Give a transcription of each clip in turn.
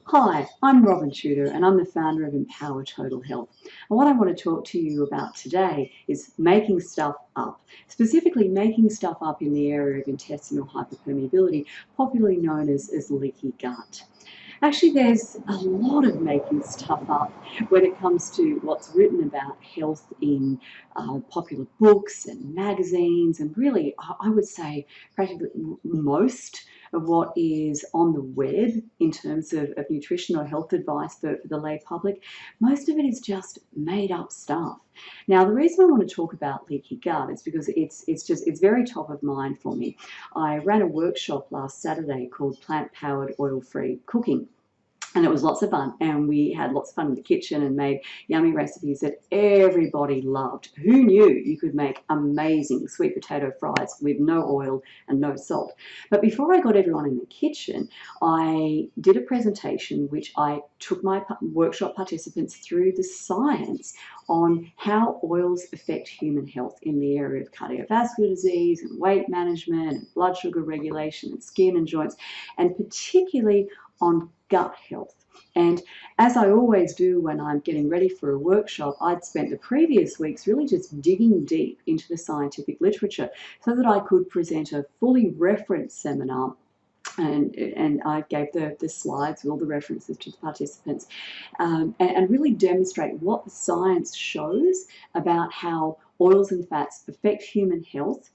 Hi, I'm Robin Tudor and I'm the founder of Empower Total Health. And what I want to talk to you about today is making stuff up, specifically making stuff up in the area of intestinal hyperpermeability, popularly known as leaky gut. Actually, there's a lot of making stuff up when it comes to what's written about health in popular books and magazines, and really, I would say practically most of what is on the web in terms of nutrition or health advice for the lay public. Most of it is just made up stuff. Now, the reason I want to talk about leaky gut is because it's very top of mind for me. I ran a workshop last Saturday called Plant-Powered Oil-Free Cooking. And it was lots of fun, and we had lots of fun in the kitchen and made yummy recipes that everybody loved. Who knew you could make amazing sweet potato fries with no oil and no salt? But before I got everyone in the kitchen, I did a presentation which I took my workshop participants through the science on how oils affect human health in the area of cardiovascular disease and weight management and blood sugar regulation and skin and joints, and particularly on gut health. And as I always do when I'm getting ready for a workshop, I'd spent the previous weeks really just digging deep into the scientific literature so that I could present a fully referenced seminar. And I gave the slides with all the references to the participants, and really demonstrate what the science shows about how oils and fats affect human health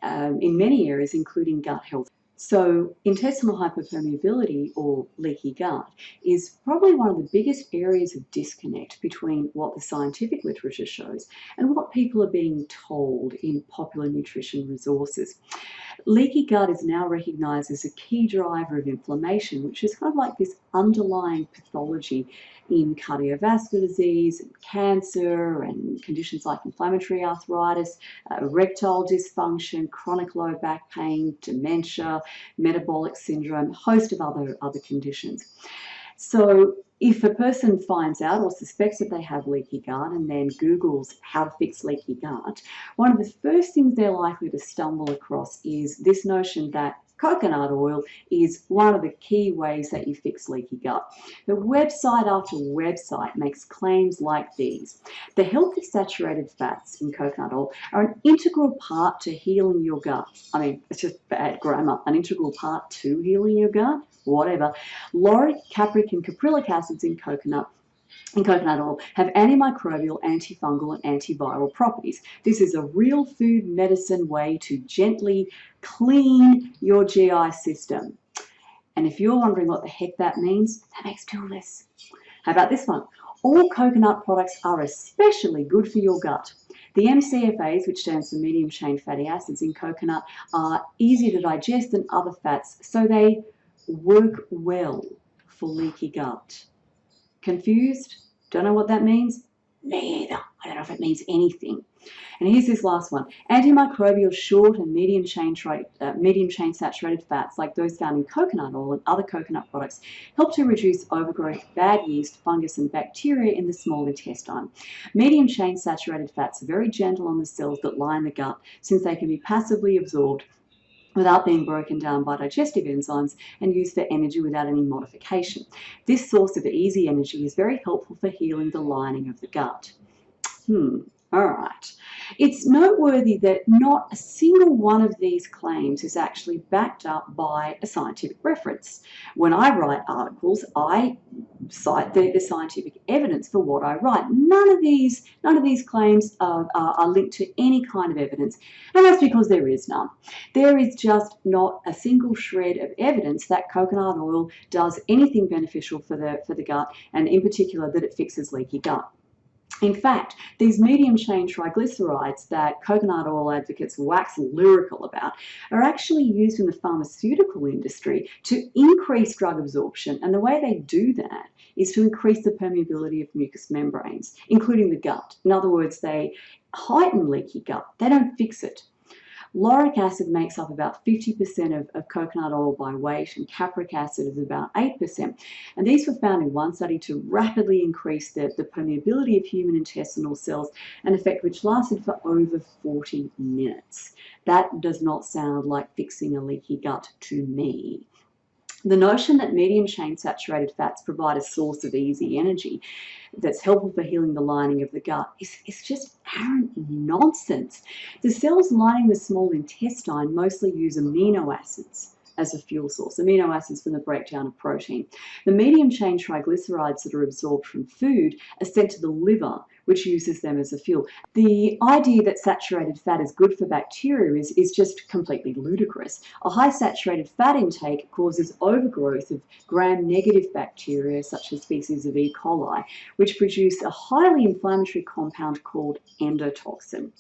in many areas, including gut health. So intestinal hyperpermeability, or leaky gut, is probably one of the biggest areas of disconnect between what the scientific literature shows and what people are being told in popular nutrition resources. Leaky gut is now recognized as a key driver of inflammation, which is kind of like this underlying pathology in cardiovascular disease and cancer and conditions like inflammatory arthritis, erectile dysfunction, chronic low back pain, dementia, metabolic syndrome, a host of other conditions. So if a person finds out or suspects that they have leaky gut and then Googles how to fix leaky gut, one of the first things they're likely to stumble across is this notion that coconut oil is one of the key ways that you fix leaky gut. The website after website makes claims like these. The healthy saturated fats in coconut oil are an integral part to healing your gut. I mean, it's just bad grammar. An integral part to healing your gut? Whatever. Lauric, capric, and caprylic acids in coconut oil have antimicrobial, antifungal, and antiviral properties. This is a real food medicine way to gently clean your GI system. And if you're wondering what the heck that means do this. How about this one? All coconut products are especially good for your gut. The MCFAs, which stands for medium chain fatty acids in coconut, are easier to digest than other fats, so they work well for leaky gut. Confused? Don't know what that means? Me either. I don't know if it means anything. And here's this last one. Antimicrobial short and medium chain saturated fats, like those found in coconut oil and other coconut products, help to reduce overgrowth of bad yeast, fungus, and bacteria in the small intestine. Medium chain saturated fats are very gentle on the cells that line the gut, since they can be passively absorbed without being broken down by digestive enzymes and used for energy without any modification. This source of easy energy is very helpful for healing the lining of the gut. All right. It's noteworthy that not a single one of these claims is actually backed up by a scientific reference. When I write articles, I cite the scientific evidence for what I write. None of these claims are linked to any kind of evidence, and that's because there is none. There is just not a single shred of evidence that coconut oil does anything beneficial for the gut, and in particular that it fixes leaky gut. In fact, these medium-chain triglycerides that coconut oil advocates wax lyrical about are actually used in the pharmaceutical industry to increase drug absorption, and the way they do that is to increase the permeability of mucous membranes, including the gut. In other words, they heighten leaky gut. They don't fix it. Lauric acid makes up about 50% of coconut oil by weight, and capric acid is about 8%. And these were found in one study to rapidly increase the permeability of human intestinal cells, an effect which lasted for over 40 minutes. That does not sound like fixing a leaky gut to me. The notion that medium chain saturated fats provide a source of easy energy that's helpful for healing the lining of the gut is just arrant nonsense. The cells lining the small intestine mostly use amino acids as a fuel source, amino acids from the breakdown of protein. The medium chain triglycerides that are absorbed from food are sent to the liver, which uses them as a fuel. The idea that saturated fat is good for bacteria is just completely ludicrous. A high saturated fat intake causes overgrowth of gram-negative bacteria, such as species of E. coli, which produce a highly inflammatory compound called endotoxin.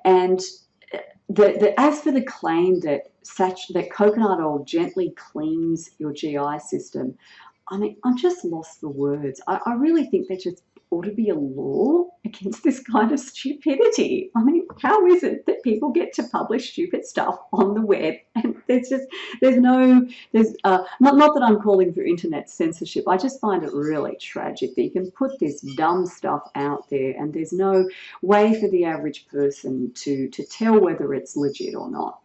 And as for the claim that coconut oil gently cleans your GI system, I mean, I'm just lost for words. I really think there just ought to be a law against this kind of stupidity. I mean, how is it that people get to publish stupid stuff on the web and not that I'm calling for internet censorship. I just find it really tragic that you can put this dumb stuff out there and there's no way for the average person to tell whether it's legit or not.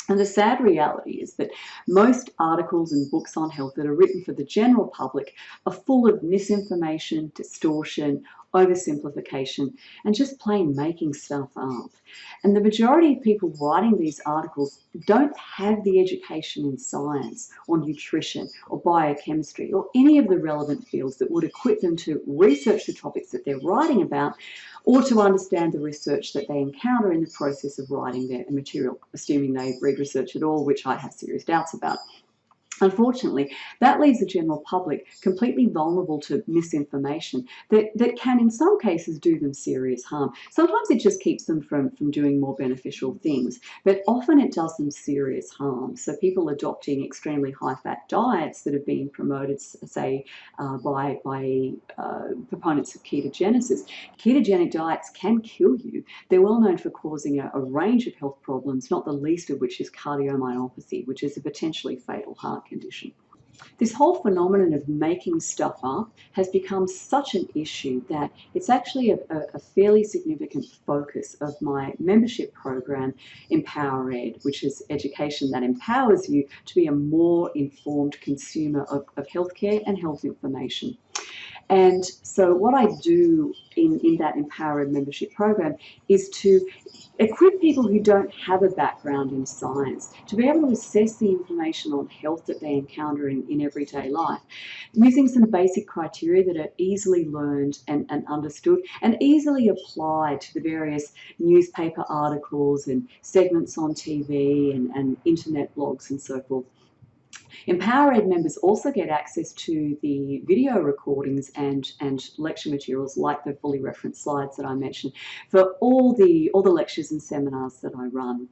And the sad reality is that most articles and books on health that are written for the general public are full of misinformation, distortion, oversimplification, and just plain making stuff up. And the majority of people writing these articles don't have the education in science or nutrition or biochemistry or any of the relevant fields that would equip them to research the topics that they're writing about or to understand the research that they encounter in the process of writing their material, assuming they read research at all, which I have serious doubts about. Unfortunately, that leaves the general public completely vulnerable to misinformation that can, in some cases, do them serious harm. Sometimes it just keeps them from doing more beneficial things, but often it does them serious harm. So people adopting extremely high-fat diets that have been promoted, say, by proponents of ketogenesis. Ketogenic diets can kill you. They're well known for causing a range of health problems, not the least of which is cardiomyopathy, which is a potentially fatal heart condition. This whole phenomenon of making stuff up has become such an issue that it's actually a fairly significant focus of my membership program, Empower Ed, which is education that empowers you to be a more informed consumer of healthcare and health information. And so what I do in that Empower Ed membership program is to equip people who don't have a background in science to be able to assess the information on health that they encounter in everyday life, using some basic criteria that are easily learned and understood and easily applied to the various newspaper articles and segments on TV and internet blogs and so forth. Empower Ed members also get access to the video recordings and lecture materials like the fully referenced slides that I mentioned for all the lectures and seminars that I run.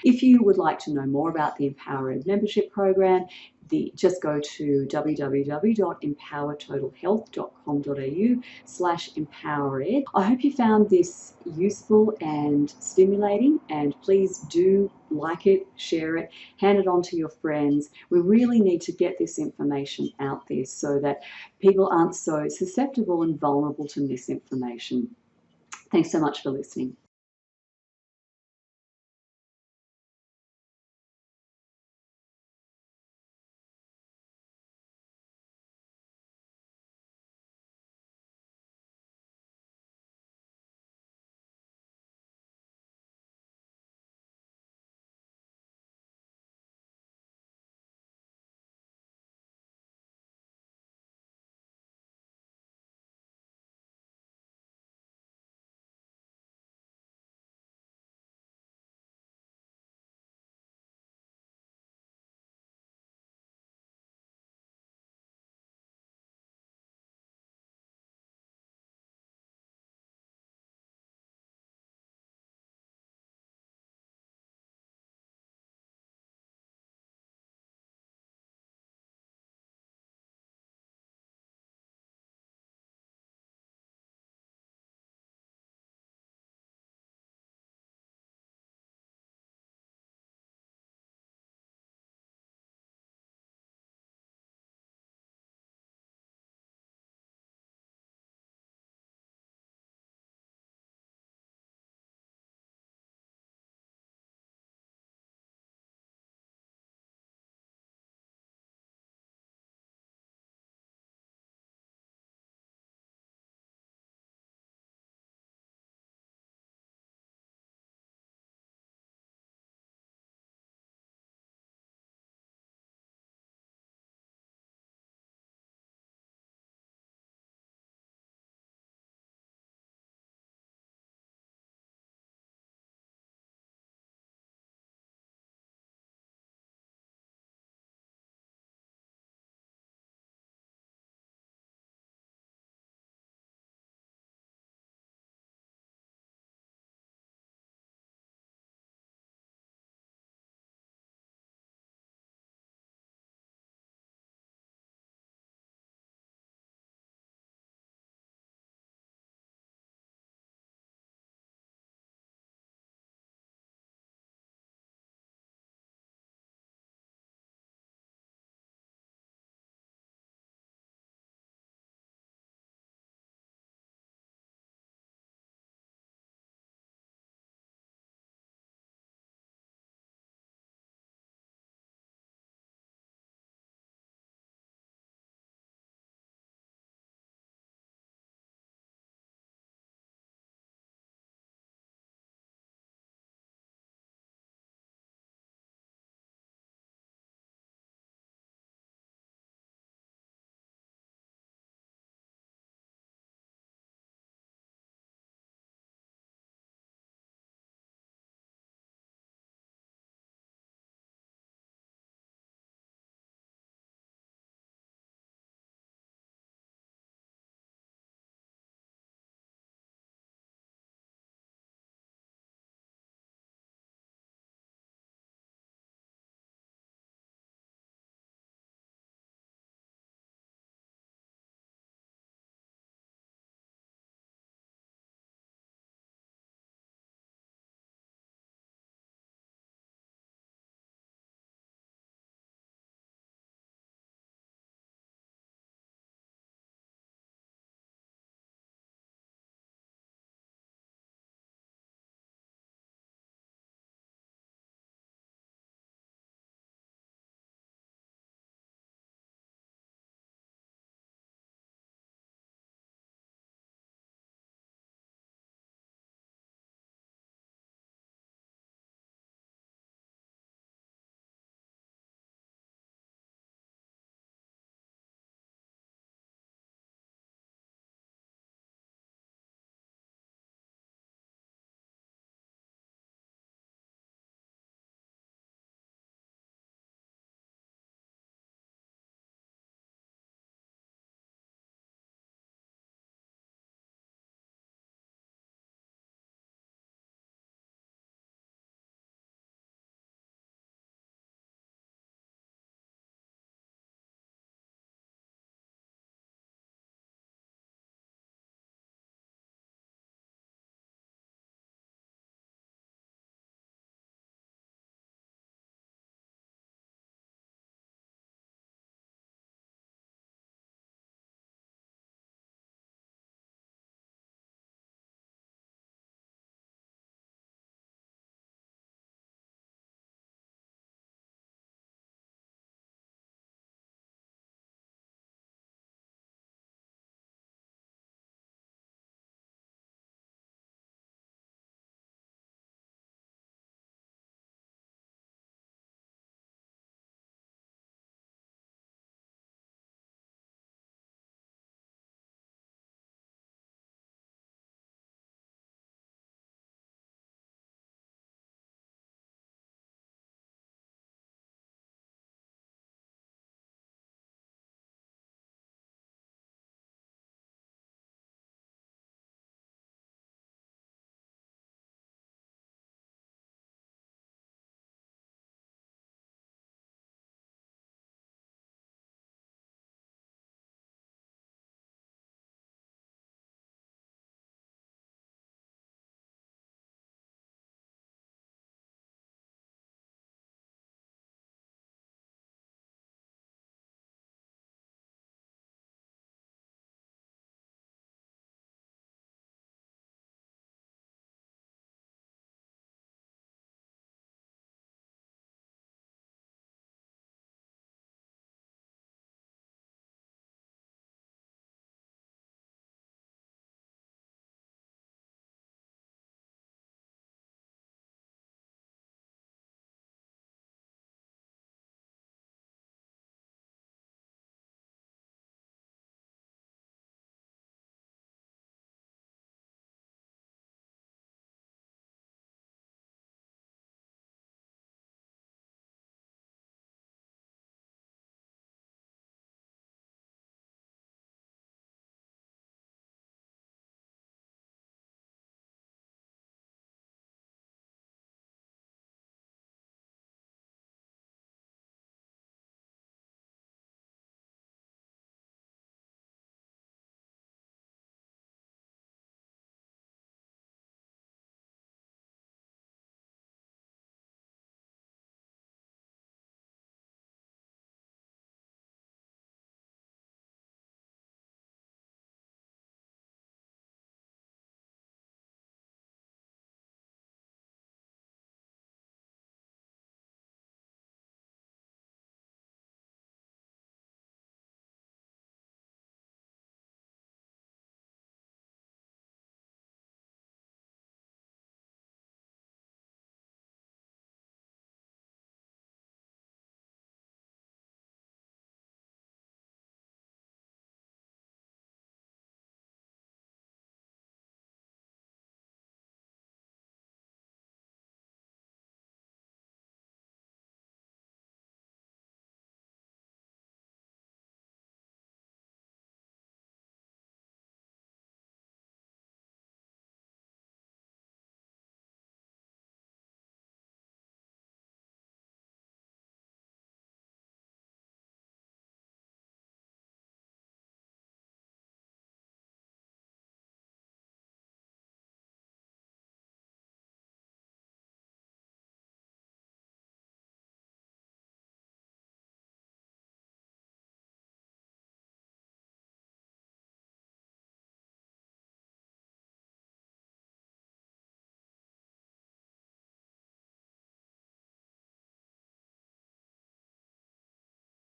If you would like to know more about the Empower Ed membership program, just go to www.empowertotalhealth.com.au/empowered. I hope you found this useful and stimulating, and please do like it, share it, hand it on to your friends. We really need to get this information out there so that people aren't so susceptible and vulnerable to misinformation. Thanks so much for listening.